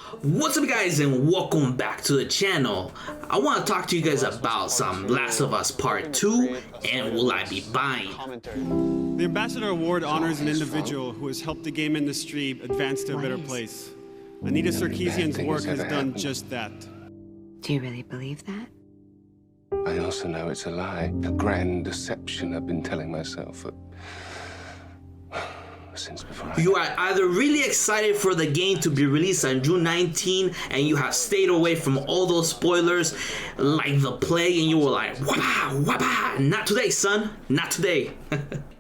What's up guys and welcome back to the channel. I want to talk to you guys about some Last of Us Part 2 and will I be buying. The Ambassador Award honors an individual who has helped the game industry advance to a better place. Anita Sarkeesian's work has done just that. Do you really believe that? I also know it's a lie, a grand deception I've been telling myself since before. You are either really excited for the game to be released on June 19 and you have stayed away from all those spoilers like the plague and you were like, wabba, wabba, not today son, not today.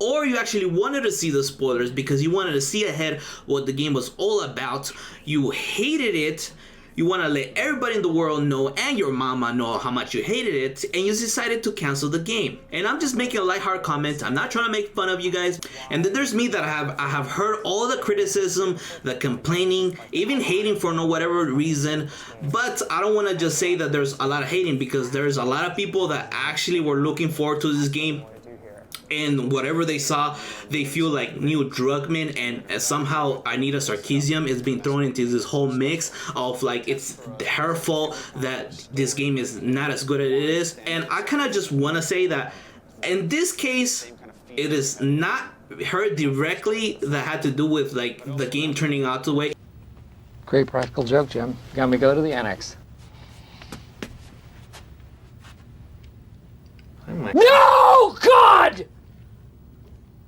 Or you actually wanted to see the spoilers because you wanted to see ahead what the game was all about, you hated it, you want to let everybody in the world know and your mama know how much you hated it, and you decided to cancel the game. And I'm just making a lighthearted comment. I'm not trying to make fun of you guys. And then there's me that I have heard all the criticism, the complaining, even hating for no whatever reason. But I don't want to just say that there's a lot of hating, because there's a lot of people that actually were looking forward to this game. And whatever they saw, they feel like Neil Druckmann and somehow Anita Sarkeesian is being thrown into this whole mix of like it's her fault that this game is not as good as it is. And I kind of just want to say that in this case, it is not her directly that had to do with like the game turning out the way. Great practical joke, Jim. Got me go to the annex. No, God!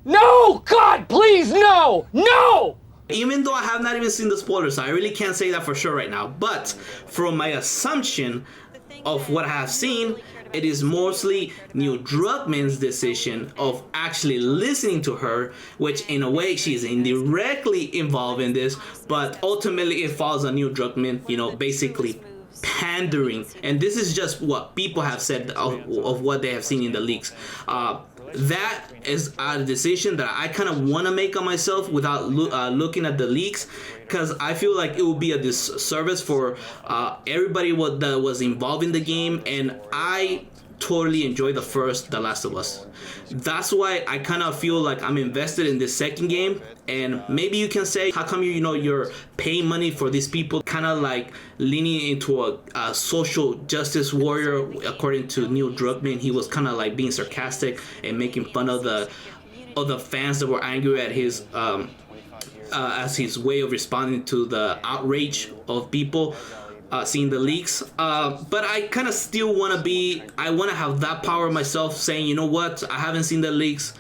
No, God, please, no! No! Even though I have not even seen the spoilers, I really can't say that for sure right now. But from my assumption of what I have seen, it is mostly Neil Druckmann's decision of actually listening to her, which in a way she's indirectly involved in this, but ultimately it falls on Neil Druckmann, you know, basically pandering. And this is just what people have said of what they have seen in the leaks. That is a decision that I kind of want to make on myself without looking at the leaks, because I feel like it would be a disservice for everybody that was involved in the game. And I totally enjoyed The Last of Us. That's why I kind of feel like I'm invested in this second game. And maybe you can say, how come you're paying money for these people, kind of like leaning into a social justice warrior? According to Neil Druckmann, he was kind of like being sarcastic and making fun of the fans that were angry at his as his way of responding to the outrage of people seeing the leaks. But I kind of still want to have that power myself, saying, you know what, I haven't seen the leaks.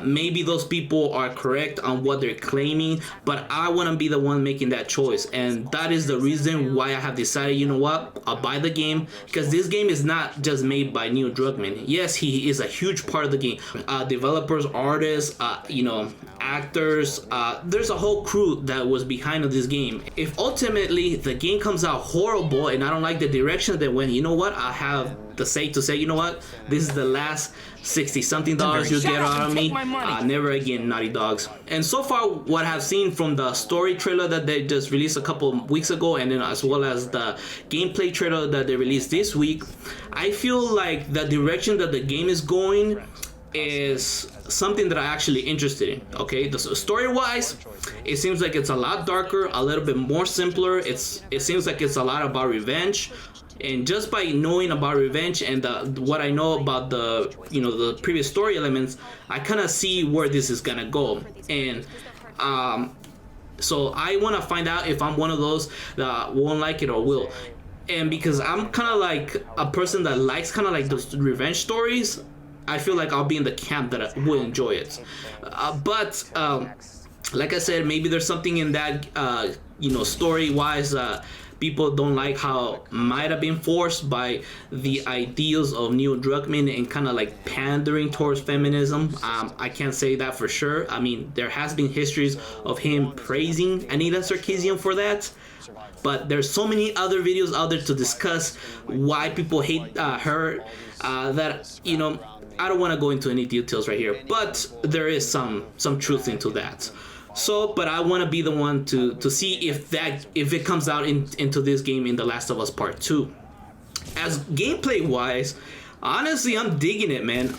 Maybe those people are correct on what they're claiming, but I want to be the one making that choice. And that is the reason why I have decided, you know what, I'll buy the game, because this game is not just made by Neil Druckmann. Yes, he is a huge part of the game. Developers, artists, actors, there's a whole crew that was behind this game. If ultimately the game comes out horrible and I don't like the direction they went, you know what, I have the say to say, you know what, this is the last $60-something you get out of me. Never again, Naughty Dogs. And so far, what I've seen from the story trailer that they just released a couple of weeks ago, and then as well as the gameplay trailer that they released this week, I feel like the direction that the game is going is something that I'm actually interested in. Okay, the story-wise, it seems like it's a lot darker, a little bit more simpler. It seems like it's a lot about revenge. And just by knowing about revenge and what I know about the previous story elements, I kind of see where this is gonna go. And so I want to find out if I'm one of those that won't like it or will. And because I'm kind of like a person that likes kind of like those revenge stories, I feel like I'll be in the camp that I will enjoy it. But like I said, maybe there's something in that story-wise people don't like how might have been forced by the ideals of Neil Druckmann and kind of like pandering towards feminism. I can't say that for sure. I mean, there has been histories of him praising Anita Sarkeesian for that. But there's so many other videos out there to discuss why people hate her that, you know, I don't want to go into any details right here. But there is some truth into that. So, but I want to be the one to see if it comes out into this game in The Last of Us Part 2. As gameplay wise, honestly, I'm digging it, man.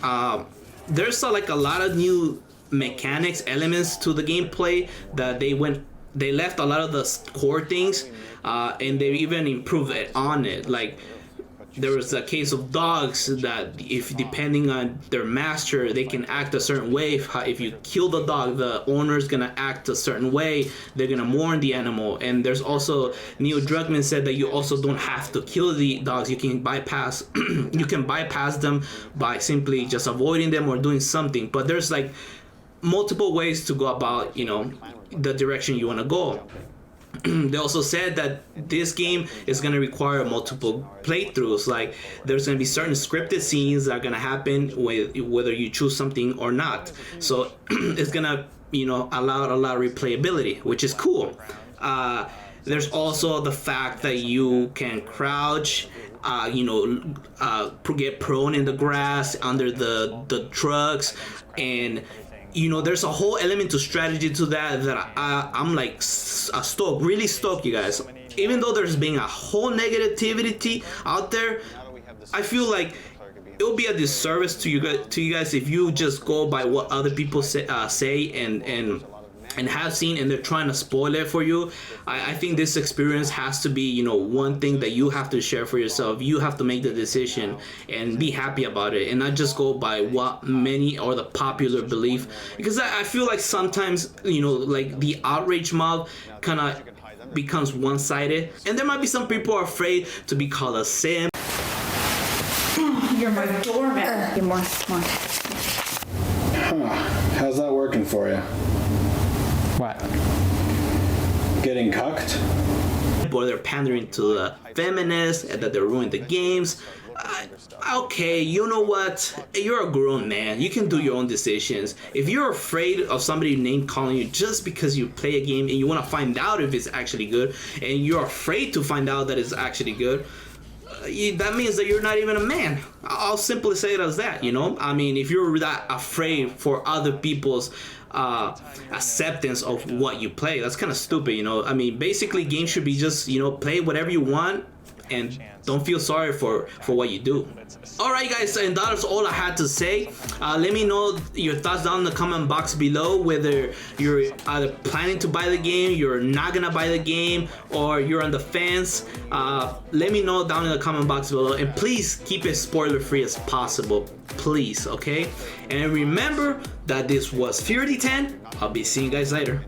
There's like a lot of new mechanics, elements to the gameplay that they went they left a lot of the core things, and they even improved it on it. Like, there was a case of dogs that, if depending on their master, they can act a certain way. If you kill the dog, the owner's gonna act a certain way. They're gonna mourn the animal. And there's also, Neil Druckmann said that you also don't have to kill the dogs. You can bypass you can bypass them by simply just avoiding them or doing something. But there's like multiple ways to go about, you know, the direction you want to go. They also said that this game is going to require multiple playthroughs. Like, there's going to be certain scripted scenes that are going to happen with whether you choose something or not. So it's going to, you know, allow a lot of replayability, which is cool. There's also the fact that you can crouch, you know, get prone in the grass under the trucks, and you know, there's a whole element to strategy to that I'm like stoked, really stoked, you guys. Even though there's been a whole negativity out there, I feel like it will be a disservice to you guys if you just go by what other people say and have seen, and they're trying to spoil it for you. I think this experience has to be, you know, one thing that you have to share for yourself. You have to make the decision and be happy about it, and not just go by what many or the popular belief. Because I feel like sometimes, you know, like the outrage mob kind of becomes one-sided, and there might be some people are afraid to be called a sim. You're my doormat. You're more. How's that working for you? What? Getting cucked? Or they're pandering to the feminists and that they're ruining the games. Okay, you know what? You're a grown man. You can do your own decisions. If you're afraid of somebody name calling you just because you play a game and you want to find out if it's actually good, and you're afraid to find out that it's actually good, that means that you're not even a man. I'll simply say it as that, you know? I mean, if you're that afraid for other people's acceptance of what you play, that's kind of stupid, you know? I mean, basically, games should be just, you know, play whatever you want and don't feel sorry for what you do. Alright guys, and that's all I had to say. Let me know your thoughts down in the comment box below, whether you're either planning to buy the game, you're not gonna buy the game, or you're on the fence. Let me know down in the comment box below, and please keep it spoiler free as possible, please, okay? And remember that this was Fury 10. I'll be seeing you guys later.